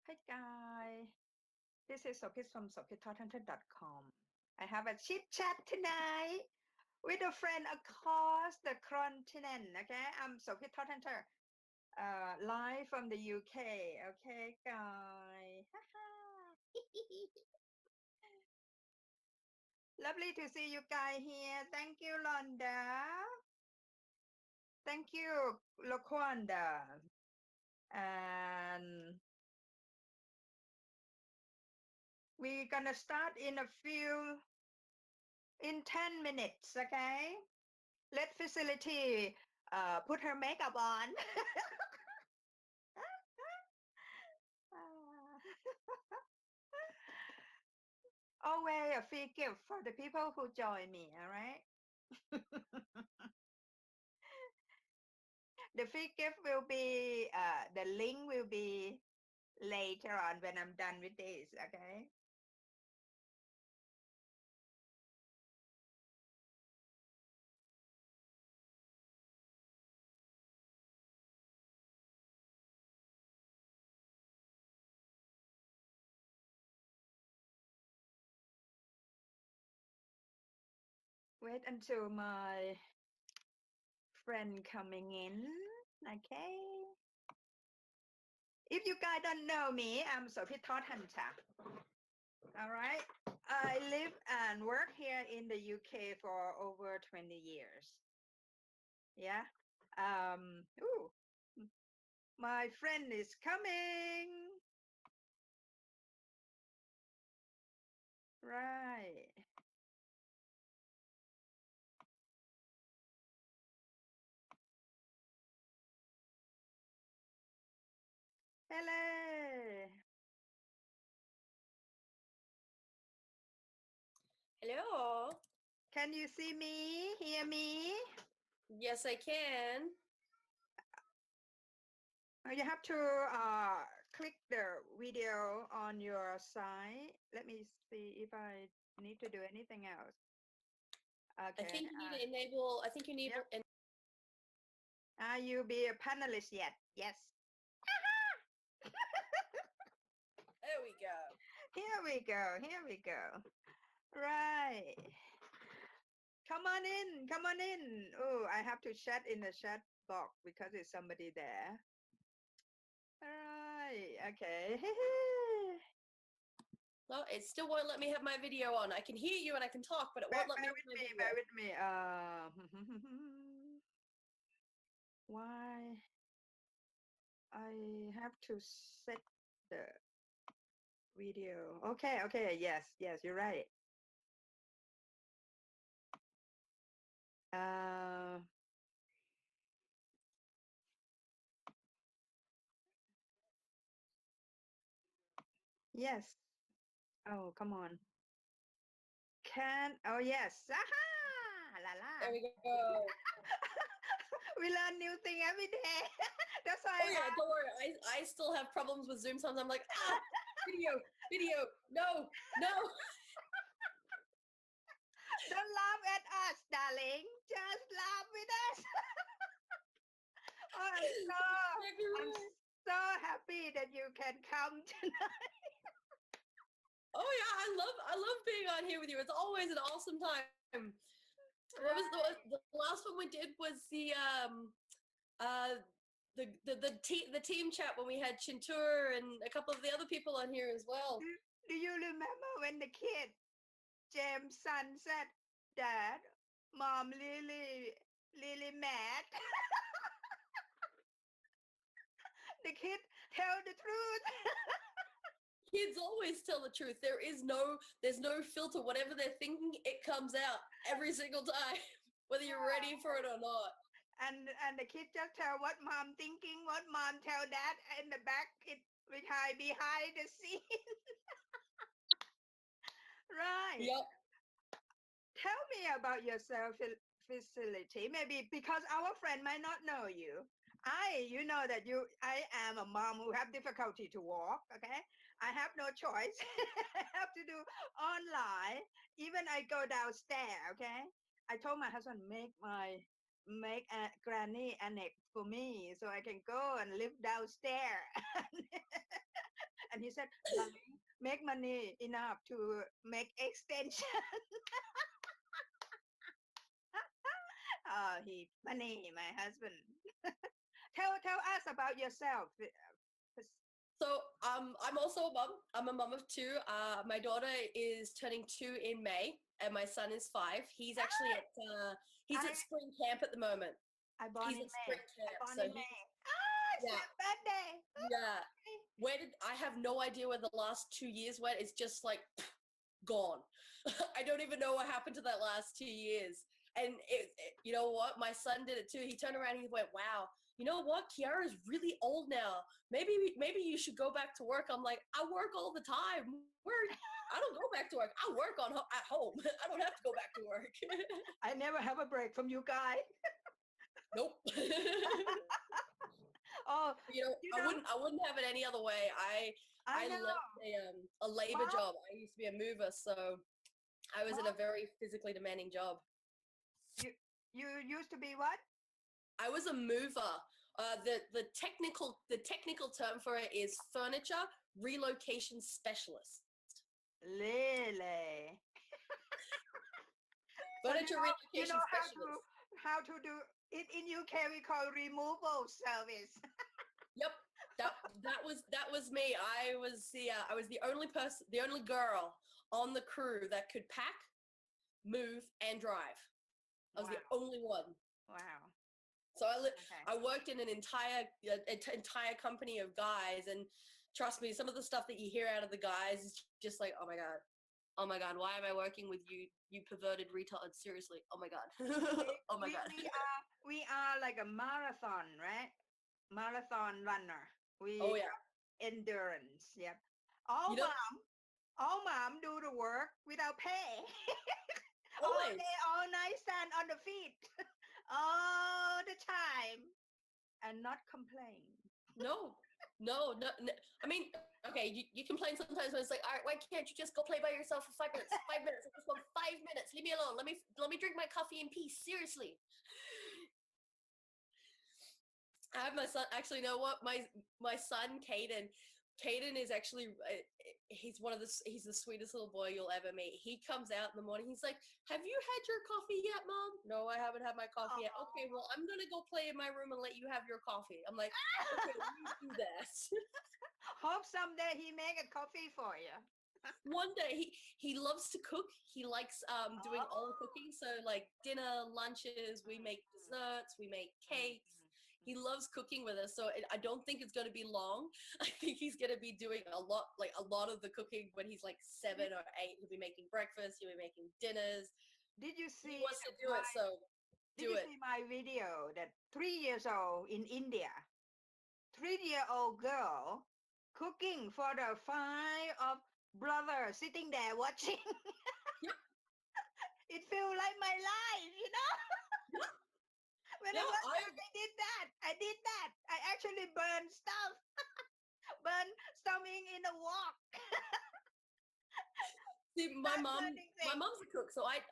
Hi guys, this is Sopit from sopittodhunter.com. I have a chit chat tonight with a friend across the continent. Okay, I'm Sopit Hunter, live from the UK. Okay, guys. Lovely to see you guys here. Thank you, Londa. Thank you, Laquanda. And we're gonna start in 10 minutes, okay? Let facility put her makeup on. Always a free gift for the people who join me, all right? The free gift will be, the link will be later on when I'm done with this, okay? Wait until my friend coming in, okay? If you guys don't know me, I'm Sophie Hunter. All right. I live and work here in the UK for over 20 years. Yeah. Ooh, my friend is coming. Right. Hello. Hello. Can you see me? Hear me? Yes, I can. You have to click the video on your side. Let me see if I need to do anything else. I Okay. think you need to enable. I think you need. Yep. Are you be a panelist yet? Yes. There we go. Here we go. Here we go. Right. Come on in. Come on in. Oh, I have to chat in the chat box because there's somebody there. Right. Okay. Well, it still won't let me have my video on. I can hear you and I can talk, but it won't let me have my video. Bear with me. Why? I have to set the video. Okay. Okay. Yes. Yes. You're right. Yes. Oh, come on. Oh, yes. Aha! La la. There we go. We learn new thing every day. That's why. Oh yeah, don't worry. I still have problems with Zoom. Sometimes I'm like, video, no. Don't laugh at us, darling. Just laugh with us. Oh, I'm so happy that you can come tonight. Oh yeah, I love being on here with you. It's always an awesome time. What was the last one we did was the team chat when we had Chintur and a couple of the other people on here as well. Do you remember when the kid, James' son, said, Dad, Mom really mad? The kid tell the truth. Kids always tell the truth. There's no filter. Whatever they're thinking, it comes out every single time, whether you're ready for it or not. And the kid just tell what mom thinking, what mom tell dad in the back, behind the scene. Right. Yep. Tell me about yourself, facility. Maybe because our friend might not know you. You know that I am a mom who have difficulty to walk. Okay, I have no choice. I have to do online. Even I go downstairs. Okay, I told my husband make a granny annex for me so I can go and live downstairs And he said, make money enough to make extension. He funny, my husband. Tell us about yourself. So I'm also a mom. I'm a mom of two. My daughter is turning 2 in May, and my son is 5. He's actually he's I, at spring camp at the moment. I born He's in at May. spring camp, I born so in May. It's yeah, your birthday. yeah. Where did I have no idea where the last 2 years went? It's just like gone. I don't even know what happened to that last 2 years. And you know what? My son did it too. He turned around and he went, "Wow, you know what? Kiara's really old now. Maybe you should go back to work." I'm like, "I work all the time. I don't go back to work. I work at home. I don't have to go back to work." I never have a break from you guys. Nope. Oh, I wouldn't have it any other way. I I know. left a labor Mom, job. I used to be a mover, so I was in a Mom, very physically demanding job. you used to be what? I was a mover. The technical term for it is furniture relocation specialist. Lily. So Furniture you relocation know specialist. how to do it in UK. We call removal service. Yep. That was me. I was the only person, the only girl on the crew that could pack, move, and drive. I was Wow. the only one. Wow. So Okay. I worked in an entire company of guys, and trust me, some of the stuff that you hear out of the guys is just like, oh my god, why am I working with you, you perverted retard? Seriously, oh my god, oh my god. We are like a marathon, right? Marathon runner. We Oh yeah, endurance. Yep. you know, All mom do the work without pay. All always. day, all night, stand on the feet, all the time, and not complain. No, no. I mean, okay, you complain sometimes when it's like, all right, why can't you just go play by yourself for 5 minutes? 5 minutes. I just want 5 minutes. Leave me alone. Let me drink my coffee in peace. Seriously. I have my son. Actually, you know what? My son, Caden is actually he's he's the sweetest little boy you'll ever meet. He comes out in the morning. He's like, "Have you had your coffee yet, Mom?" "No, I haven't had my coffee yet." "Okay, well, I'm gonna go play in my room and let you have your coffee." I'm like, "Okay, you do that." Hope someday he make a coffee for you. One day he loves to cook. He likes doing all the Oh. cooking. So like dinner, lunches, we make desserts, we make cakes. He loves cooking with us, so I don't think it's going to be long. I think he's going to be doing a lot of the cooking when he's like 7 or 8. He'll be making breakfast. He'll be making dinners. Did you He see wants to do it, so Did do you it. see my video that 3 years old in India, 3-year-old girl cooking for the 5 of brothers sitting there watching? Yep. It feels like my life, you know? When I Yeah, was young, I did that. I actually burned stuff. Burn something in the wok. see Start burning my things. mom's a cook, so I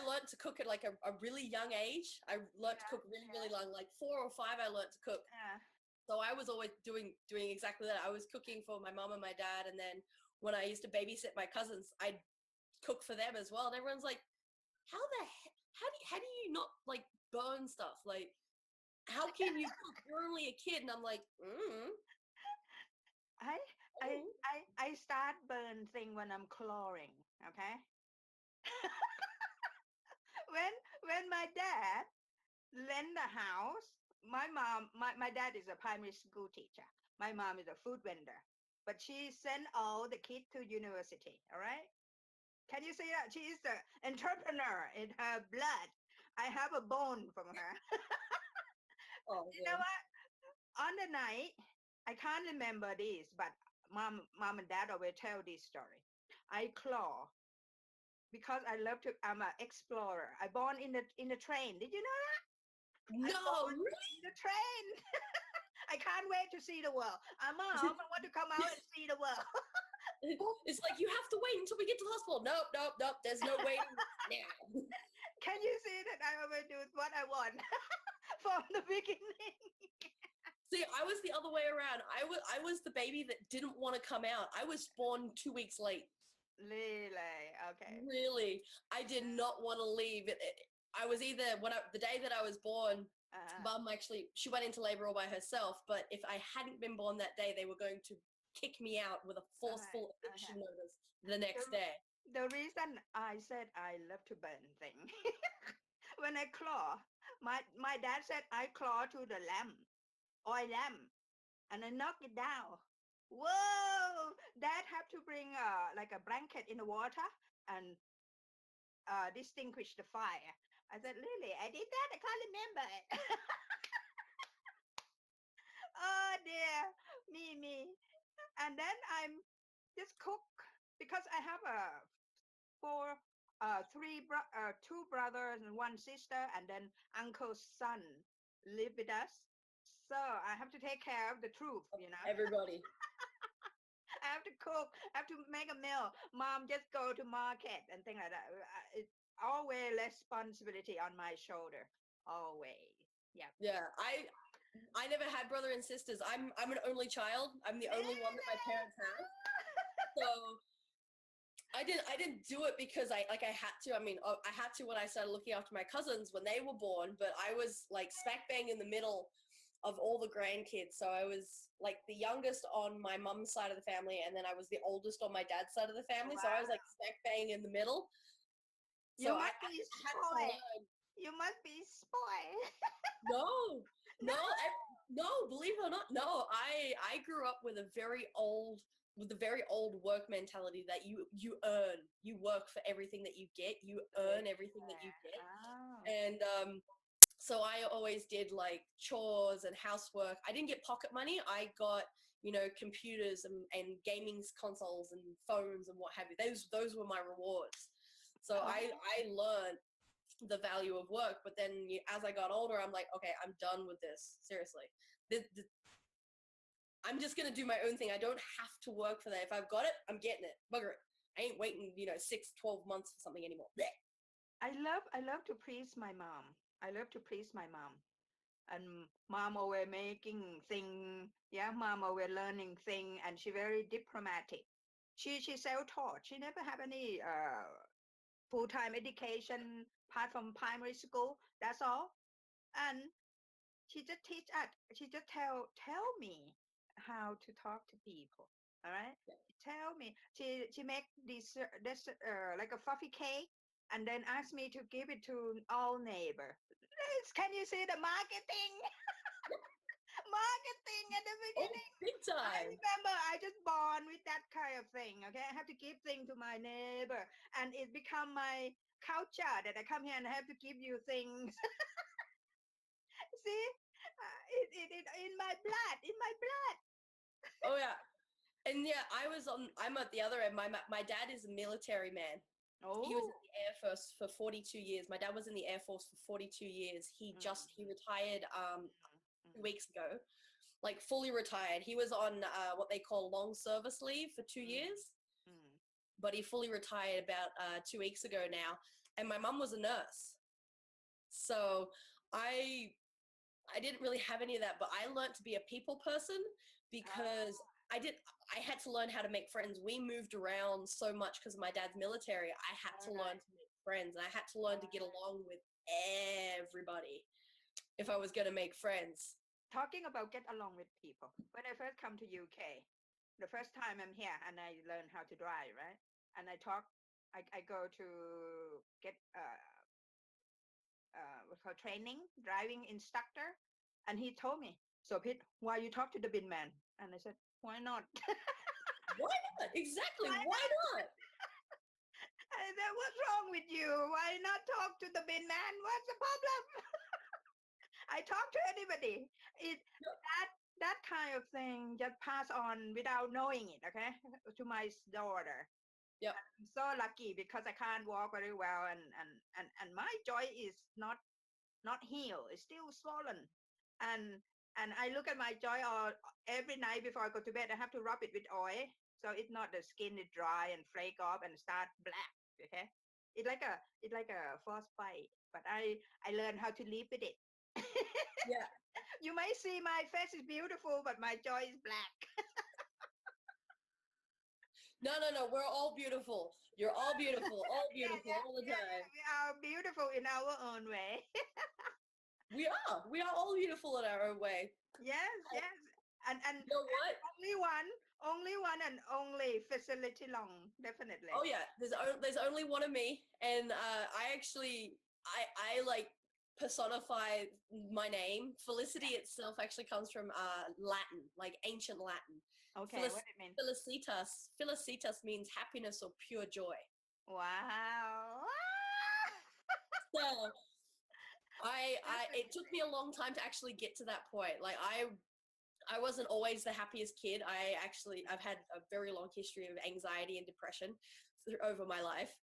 learned to cook at like a really young age. I learned to cook really young, like 4 or 5. I learned to cook. Yeah. So I was always doing exactly that. I was cooking for my mom and my dad, and then when I used to babysit my cousins, I'd cook for them as well. And everyone's like, how do you not like burn stuff? Like, how can you cook? You're only a kid. And I'm like, I I start burn thing when I'm clawing, okay? When my dad lend the house, my dad is a primary school teacher. My mom is a food vendor. But she sent all the kids to university, all right? Can you see that? She is the entrepreneur in her blood. I have a bone from her. oh, You know what? On the night, I can't remember this, but mom and dad always tell this story. I claw because I love to. I'm an explorer. I born in the train. Did you know that? no, really? In the train. I can't wait to see the world. Mom, I want to come out and see the world. It's like you have to wait until we get to the hospital. Nope. There's no waiting now. Can you see that I always do what I want from the beginning? See, I was the other way around. I was the baby that didn't want to come out. I was born 2 weeks late. Really? Okay. Really, I did not want to leave. I was either the day that I was born, Uh, Mum actually she went into labor all by herself. But if I hadn't been born that day, they were going to kick me out with a okay. forceful Okay. eviction notice the The, next day. the reason I said I love to burn things, when I claw, my dad said I claw to the lamp, oil lamp, and I knock it down. Whoa! Dad have to bring like a blanket in the water and distinguish the fire. I said, really? I did that? I can't remember it. Oh dear, me. And then I'm just cook because I have a four, two brothers and one sister, and then uncle's son live with us. So I have to take care of the truth, you know. Everybody. I have to cook, I have to make a meal. Mom just go to market and things like that. It's always responsibility on my shoulder. Always. Yeah. Yeah, I never had brother and sisters. I'm an only child. I'm the only one that my parents have. So I didn't do it because I had to. I mean, I had to when I started looking after my cousins when they were born, but I was like smack bang in the middle of all the grandkids. So I was like the youngest on my mum's side of the family, and then I was the oldest on my dad's side of the family. So I was Wow. like smack bang in the middle. You So I must be had to spoiled. learn. You must be spoiled. No, No. no, no. Believe it or not, no. I grew up with a very old work mentality that you earn, you work for everything that you get, you earn everything that you get, Oh. and so I always did like chores and housework. I didn't get pocket money. I got computers and gaming consoles and phones and what have you. Those were my rewards. So Oh. I learned the value of work. But then as I got older, I'm like, okay, I'm done with this. Seriously, I'm just gonna do my own thing. I don't have to work for that. If I've got it, I'm getting it. Bugger it. I ain't waiting 6-12 months for something anymore. Blech. I love to please my mom. I love to please my mom. And mom always making thing. Yeah, mom always learning thing, and she very diplomatic. She self-taught. She never have any full-time education apart from primary school. That's all. And she just teach us. She just tell me how to talk to people. All right. She tell me. She make this like a fluffy cake, and then ask me to give it to all neighbor. Can you see the marketing? Marketing at the Oh, beginning. big I time. remember I just born with that kind of thing. Okay, I have to give things to my neighbor, and it become my culture that I come here and I have to give you things. See, it in my blood, in my blood. Oh yeah. And yeah, I'm at the other end. My dad is a military man. He was in Oh. the Air Force for 42 years. My dad was in the Air Force for 42 years. He retired Mm, 2 weeks ago, like fully retired. He was on what they call long service leave for two mm, years, mm. but he fully retired about 2 weeks ago now. And my mum was a nurse, so I I didn't really have any of that, but I learned to be a people person because Ah, I had to learn how to make friends. We moved around so much because of my dad's military. I had to all learn right, to make friends, and I had to learn to get all right. along with everybody if I was going to make friends. Talking about get along with people. When I first come to UK, the first time I'm here and I learn how to drive, right? And I go to get what's called training, driving instructor, and he told me, "So Pete, why you talk to the bin man?" And I said, "Why not?" Why not? Exactly. Why Why not? not? I said, "What's wrong with you? Why not talk to the bin man? What's the problem?" I talk to anybody. It that that kind of thing just pass on without knowing it. Okay, to my daughter. Yep. I'm so lucky because I can't walk very well, and my joint is not healed. It's still swollen, and I look at my joint all, every night before I go to bed. I have to rub it with oil, so it's not the skin is dry and flake off and start black. Okay, it's like a frostbite, but I learned how to live with it. Yeah. you may see my face is beautiful, but my joy is black. No, no, no. We're all beautiful. You're all beautiful. All beautiful all the time. We are beautiful in our own way. We are. We are all beautiful in our own way. Yes, yes. And You know what? only one and only facility long, definitely. Oh yeah. There's only one of me, and I actually I like personify my name. Felicity itself actually comes from Latin, like ancient Latin. Okay, what it mean? Felicitas means happiness or pure joy. Wow. So it took me a long time to actually get to that point. Like I wasn't always the happiest kid. I've had a very long history of anxiety and depression over my life,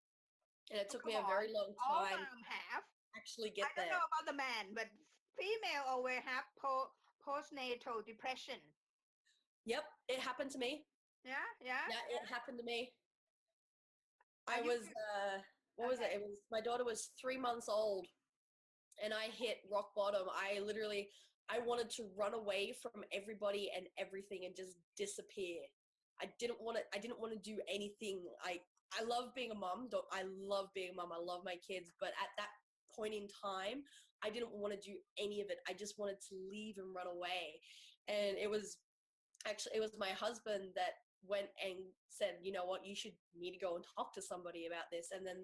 and it took me a very long All time mom have. to actually get I don't there. know about the man, but female always have postnatal depression. Yep, it happened to me. Yeah, yeah. Yeah, it happened to me. I And you was what was it? okay. It was my daughter was 3 months old, and I hit rock bottom. I wanted to run away from everybody and everything and just disappear. I didn't want to do anything. I love being a mom. I love being a mom. I love my kids, but at that point in time, I didn't want to do any of it. I just wanted to leave and run away. And it was my husband that went and said, you know what, you need to go and talk to somebody about this. And then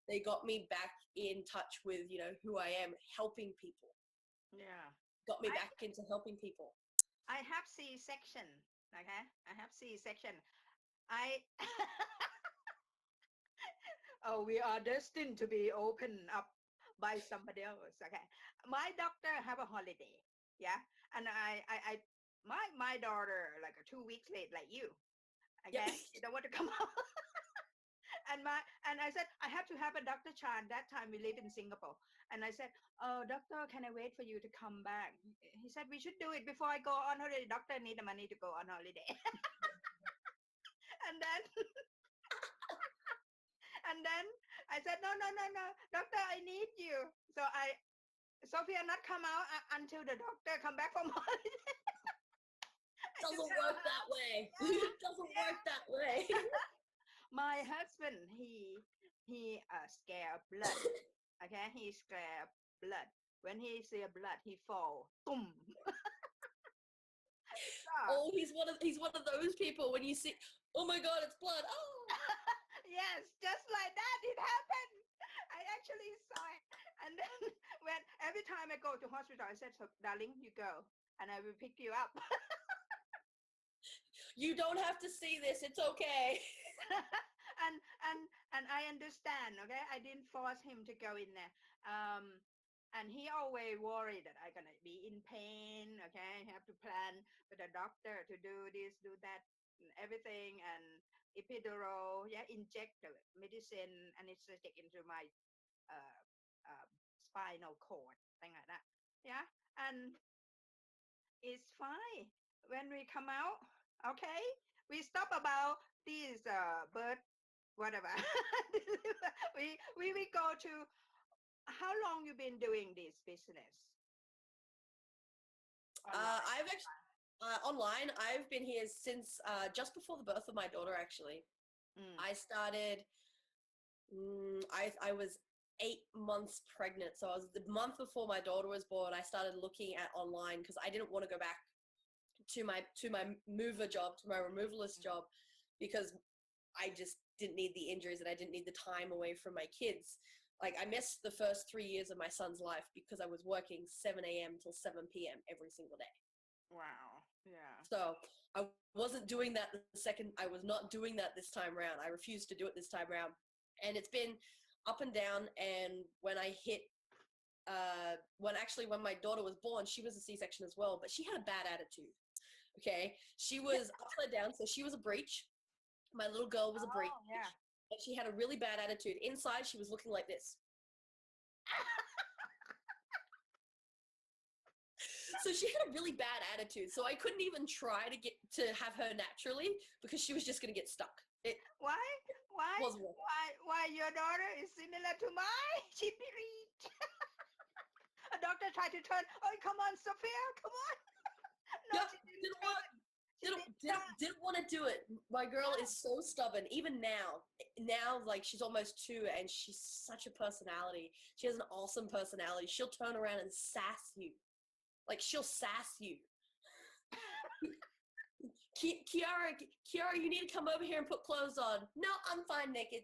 they got me back in touch with, who I am, helping people. Yeah. Got me back into helping people. I have C-section. Okay, I have C-section. I oh, we are destined to be opened up by somebody else. Okay, my doctor have a holiday. Yeah, and my daughter like 2 weeks late, like you. Yep. Okay, you don't want to come out. And I said I have to have a Dr. Chan. That time we live in Singapore, and I said, "Oh, doctor, can I wait for you to come back?" He said we should do it before I go on holiday. Doctor need the money to go on holiday. And then and then I said, no, no, no, no, doctor, I need you. So Sophia not come out until the doctor come back from holiday. Doesn't work that way. It doesn't work that way. My husband, he scare blood. Okay, he scare blood. When he see blood, he fall. Boom. Oh, he's one of those people when you see, oh my God, it's blood. Oh. Yes, just like that, it happened. I actually saw it. And then when every time I go to hospital, I said, so, darling, you go, and I will pick you up. You don't have to see this. It's okay. and and I understand. Okay, I didn't force him to go in there. And he always worried that I'm gonna be in pain. Okay, I have to plan with the doctor to do this, do that, and everything, and epidural, yeah, inject the medicine, anesthetic into my uh, uh, spinal cord, thing like that. Yeah, and it's fine when we come out. Okay, we stop about this birth, whatever. We go to how long you been doing this business? Online. I've actually online. I've been here since just before the birth of my daughter. Actually, I started. I was 8 months pregnant, so I was the month before my daughter was born. I started looking at online because I didn't want to go back to my mover job, to my removalist job, because I just didn't need the injuries and I didn't need the time away from my kids. Like I missed the first 3 years of my son's life because I was working 7 a.m. till 7 p.m. every single day. Wow. Yeah. So I wasn't doing that I was not doing that this time around. I refused to do it this time around. And it's been up and down. And when I hit, when my daughter was born, she was a C-section as well, but she had a bad attitude. Okay. She was upside down. So she was a breech. My little girl was a breech. Yeah. And she had a really bad attitude. Inside, she was looking like this. So she had a really bad attitude. So I couldn't even try to have her naturally because she was just going to get stuck. Why? Wasn't working. Why your daughter is similar to my? She breed. doctor tried to turn. Oh, come on, Sophia, come on. No, Yep, she didn't turn. didn't want to do it. My girl is so stubborn. Even now, like she's almost 2, and she's such a personality. She has an awesome personality. She'll turn around and sass you. Like she'll sass you. Kiara, you need to come over here and put clothes on. No, I'm fine naked.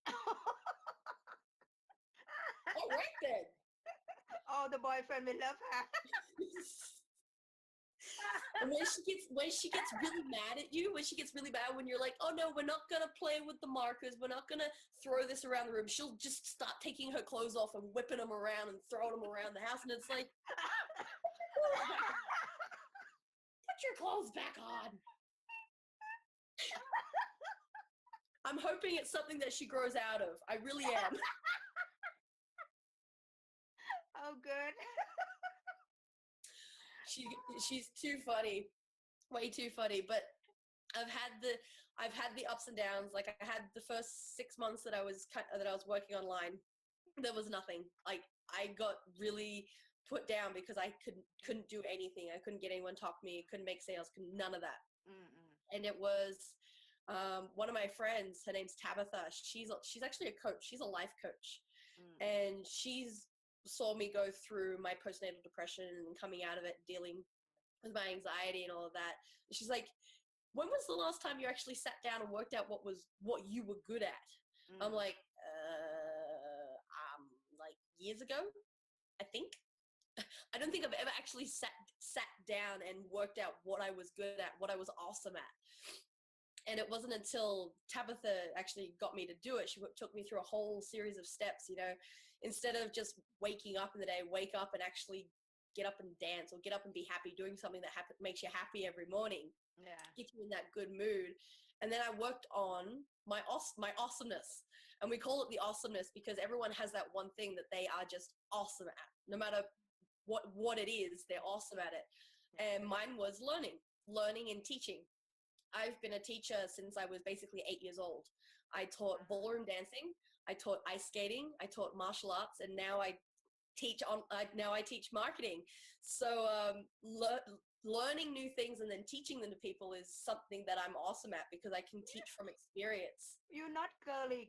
All right then. Oh, the boyfriend will love her. And when she gets really mad at you, when she gets really mad, when you're like, oh no, we're not gonna play with the markers, we're not gonna throw this around the room, she'll just start taking her clothes off and whipping them around and throwing them around the house, and it's like, put your clothes back on. I'm hoping it's something that she grows out of. I really am. Oh, good. She's too funny, way too funny. But I've had the ups and downs. Like I had the first 6 months that I was working online. There was nothing. Like I got really put down because I couldn't do anything. I couldn't get anyone to talk to me. Couldn't make sales. None of that. Mm-mm. And it was one of my friends. Her name's Tabitha. She's actually a coach. She's a life coach, and she's saw me go through my postnatal depression and coming out of it, dealing with my anxiety and all of that. And she's like, when was the last time you actually sat down and worked out what you were good at? I'm like, like years ago, I think. I don't think I've ever actually sat down and worked out what I was good at, what I was awesome at. And it wasn't until Tabitha actually got me to do it. She took me through a whole series of steps, instead of just waking up in the day, wake up and actually get up and dance, or get up and be happy, doing something that makes you happy every morning. Yeah. Get you in that good mood. And then I worked on my awesomeness. And we call it the awesomeness because everyone has that one thing that they are just awesome at. No matter what it is, they're awesome at it. And mine was learning and teaching. I've been a teacher since I was basically 8 years old. I taught ballroom dancing, I taught ice skating, I taught martial arts, and now I teach marketing. So learning new things and then teaching them to people is something that I'm awesome at because I can teach from experience. You're not girly,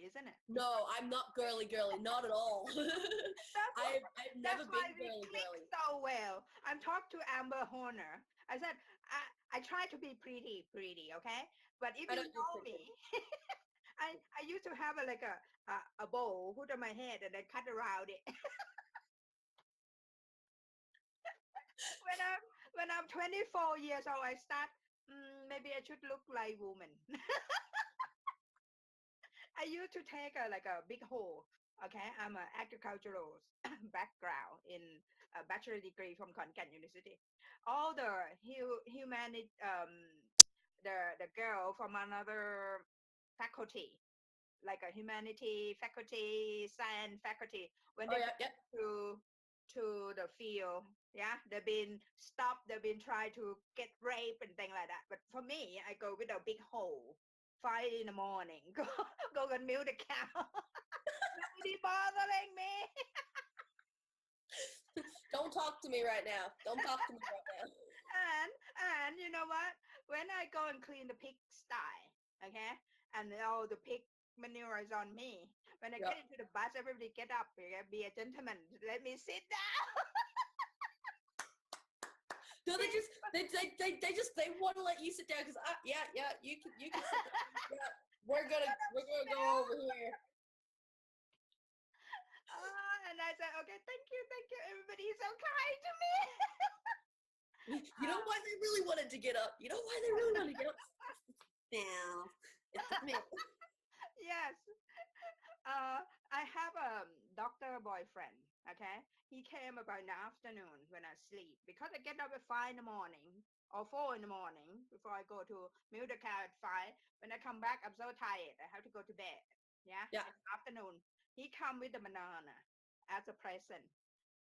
isn't it? No, I'm not girly, not at all. I've never been girly. So well. I'm talking to Amber Horner. I said, I try to be pretty, okay? But if you know me, I used to have a bow put on my head and then cut around it. when I'm 24 years old, I start, maybe I should look like woman. I used to take a big hole. Okay, I'm an agricultural background in a bachelor degree from Konkan University. All the humanity, the girl from another faculty, like a humanity faculty, science faculty, when they go to the field, yeah, they've been stopped, they've been trying to get raped and things like that. But for me, I go with a big hole, 5 in the morning, go and milk the cow. Nobody bothering me. Don't talk to me right now. And you know what? When I go and clean the pig sty, okay, and all the pig manure is on me. When I get into the bus, everybody get up, be a gentleman. Let me sit down. No, they want to let you sit down because you can sit down. Yeah, we're gonna go over here. And I said, okay, thank you. Everybody is so kind to me. You know why they really wanted to get up? Now, it's me. Yes. I have a doctor boyfriend, okay? He came about in the afternoon when I sleep because I get up at 5 in the morning or 4 in the morning before I go to milk the cow at 5. When I come back, I'm so tired. I have to go to bed. Yeah. In the afternoon, he come with a banana as a present.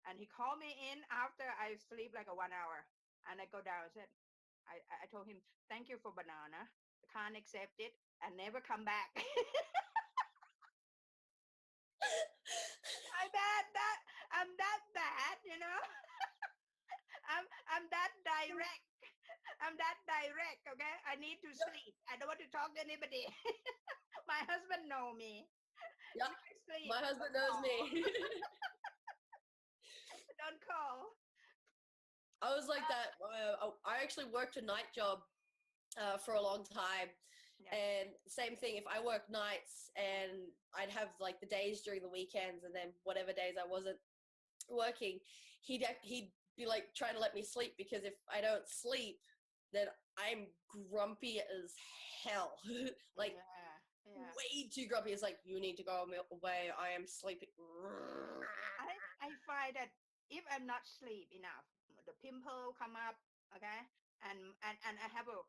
And he called me in after I sleep like a 1 hour. And I go down and said, I told him, thank you for banana. I can't accept it and never come back. I'm that bad, you know. I'm that direct. I'm that direct, okay? I need to sleep. I don't want to talk to anybody. My husband know me. Yeah, Sleep. my husband Don't knows call. me. Don't call. I was like that. I actually worked a night job for a long time. Yeah. And same thing, if I work nights and I'd have like the days during the weekends and then whatever days I wasn't working, he'd be like trying to let me sleep, because if I don't sleep, then I'm grumpy as hell. Like Yeah. way too grumpy. It's like, you need to go away. I am sleeping. I find that if I'm not sleep enough, the pimple come up, okay, and I have a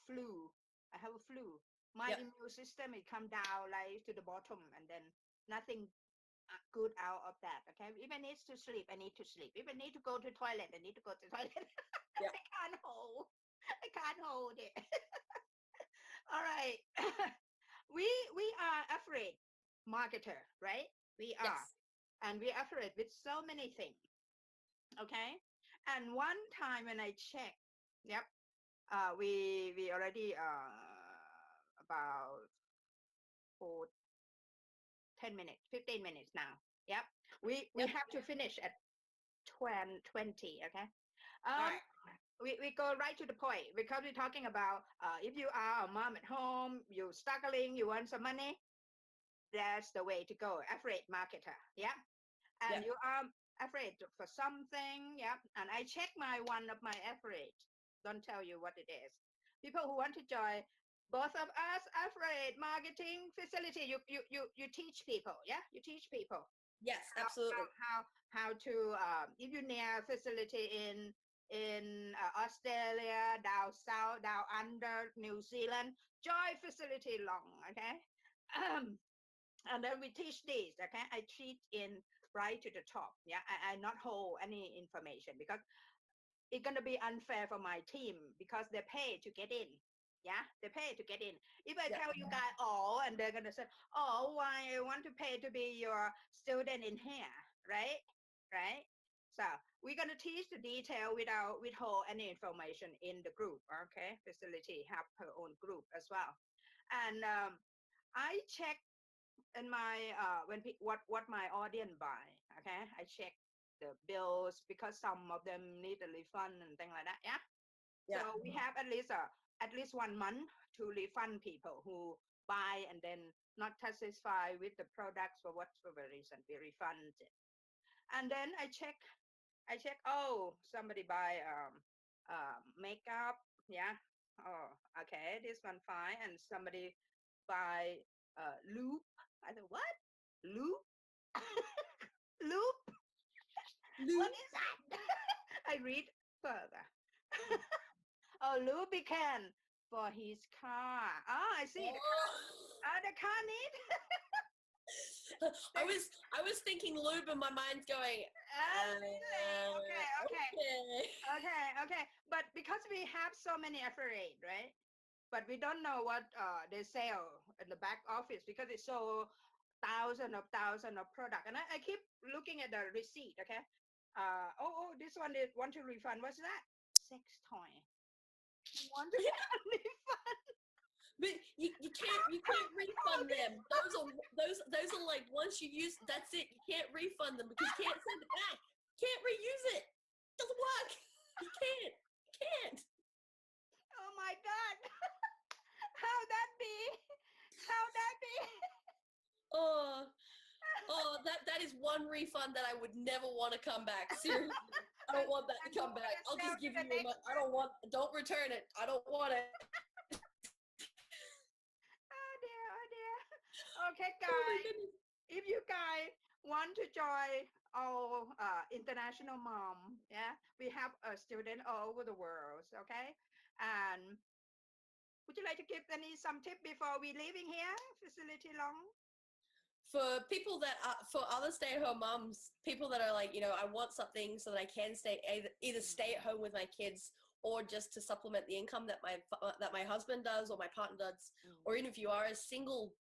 flu. I have a flu. My Yep. immune system it come down like to the bottom, and then nothing good out of that. Okay, if I need to sleep, I need to sleep. If I need to go to toilet, I need to go to toilet. Yep. I can't hold. I can't hold it. All right. We are afraid marketer, right? We are. Yes. And we're afraid with so many things. Okay. And one time when I checked, yep, we already about for 10 minutes, 15 minutes now. Yep. We Yep. have to finish at 20, okay? All Um, right. we go right to the point because we're talking about if you are a mom at home, you're struggling, you want some money, that's the way to go. Afraid marketer, yeah. And Yep. you are afraid for something, yeah. And I check my one of my afraid. Don't tell you what it is. People who want to join, both of us afraid marketing facility. You teach people, yeah. You teach people Yes, how how absolutely. how, how to if you near facility in Australia, down south, down under New Zealand, join facility long, okay. Um, and then we teach this, okay. I teach in right to the top, yeah. I not hold any information because it's going to be unfair for my team because they pay to get in, yeah. They pay to get in. If I Yep. tell you guys all and they're going to say, oh, why I want to pay to be your student in here, right. So we're going to teach the detail without withhold any information in the group, okay. Facility have her own group as well. And I check in my what my audience buy, okay. I check the bills because some of them need a refund and things like that, yeah. Yeah. So we have at least 1 month to refund people who buy and then not satisfied with the products for whatever reason, we refund it. And then I check, oh, somebody buy makeup, yeah. Oh, okay, this one fine. And somebody buy loop. I said, what? Loop? Loop? What Lou. is that? I read further. Oh, lubricant for his car. Oh, I see. The car need. I was thinking lube and my mind's going, Really? Okay. okay. Okay. But because we have so many affiliate, right? But we don't know what they sell in the back office because it's so thousand of product. And I keep looking at the receipt, okay? This one they want to refund. What's that? Sex toy. You want to refund? But you can't refund them. Those are like, once you use, that's it. You can't refund them because you can't send it back. Can't reuse it. Doesn't work. You can't. Can't. Oh my God. How that be? How that be? Oh, that is one refund that I would never want to come back. Seriously, I don't want that to come back. I'll just give you your money. Don't return it. I don't want it. Oh dear. Okay, Oh my guys. goodness. If you guys want to join our international mom, yeah, we have a student all over the world, okay? And would you like to give some tip before we leaving here, facility long? For people that are, for other stay-at-home moms, people that are like, I want something so that I can either stay at home with my kids, or just to supplement the income that my husband does or my partner does, Mm. or even if you are a single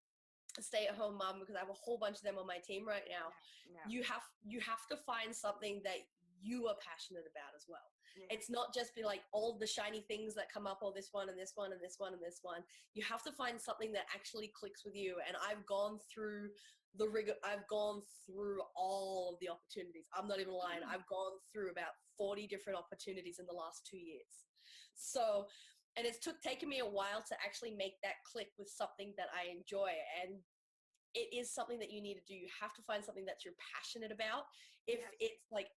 stay-at-home mom, because I have a whole bunch of them on my team right now. Yeah. You have to find something that you are passionate about as well. Yeah. It's not just be like all the shiny things that come up, or this one and this one and this one and this one. You have to find something that actually clicks with you. And I've gone through the rigor. I've gone through all of the opportunities. I'm not even lying. I've gone through about 40 different opportunities in the last 2 years. So, and it's taken me a while to actually make that click with something that I enjoy. And it is something that you need to do. You have to find something that you're passionate about. If it's like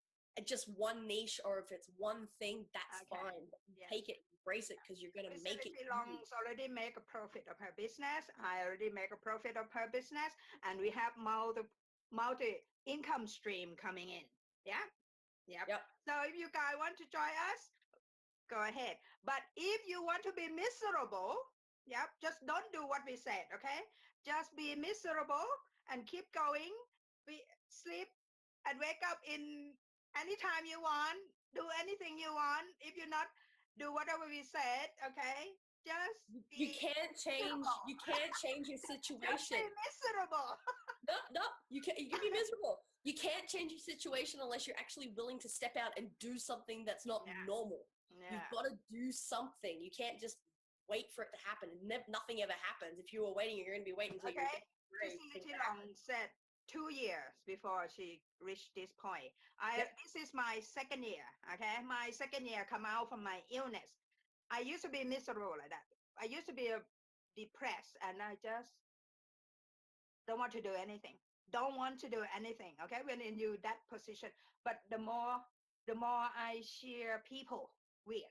just one niche, or if it's one thing, that's fine. Take it, embrace it, because you're going to make it. Long's already make a profit of her business. I already make a profit of her business, and we have multi income stream coming in. Yeah. Yep. So if you guys want to join us, go ahead. But if you want to be miserable, just don't do what we said, okay? Just be miserable and keep going. Sleep and wake up in anytime you want. Do anything you want. If you're not, do whatever we said, okay? Just you can't change. Miserable. You can't change your situation. Just be miserable. No, you can be miserable. You can't change your situation unless you're actually willing to step out and do something that's not normal. You've got to do something. You can't just wait for it to happen. Nothing ever happens. If you were waiting, you're going to be waiting until you're Felicity Long said 2 years before she reached this point. This is my second year, okay? My second year come out from my illness. I used to be miserable like that. I used to be depressed, and I just don't want to do anything. Don't want to do anything, okay? When in that position. But the more I share people with,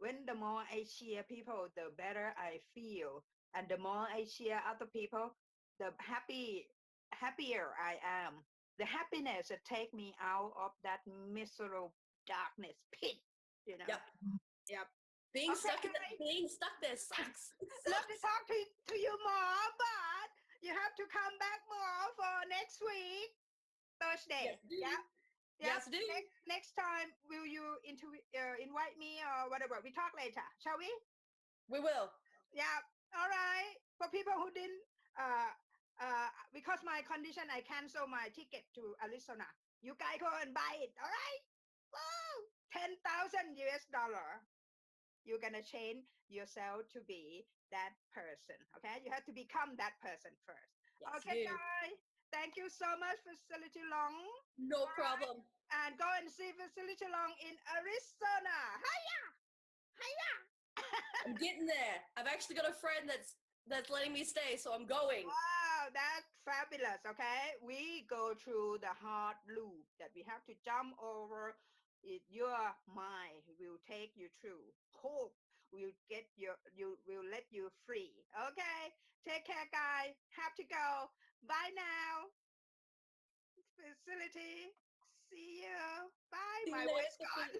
the more I share people, the better I feel. And the more I share other people, the happier I am. The happiness that take me out of that miserable darkness pit, you know. Yep. Being stuck there sucks. Love to talk to you more, but you have to come back more for next week, Thursday. Yes, do. Next time, will you invite me or whatever? We talk later, shall we? We will. Yeah. All right. For people who didn't, because my condition, I cancel my ticket to Arizona. You guys go and buy it. All right. Wow. $10,000 US. You're gonna change yourself to be that person. Okay. You have to become that person first. Yes, okay, guys. Thank you so much, Facility Long. No problem. And go and see Facility Long in Arizona. Hiya! Hiya! I'm getting there. I've actually got a friend that's letting me stay, so I'm going. Wow, that's fabulous, okay? We go through the hard loop that we have to jump over. Your mind will take you through. Hope will will let you free. Okay? Take care, guys. Have to go. Bye now. Facility. See you. Bye. My voice gone.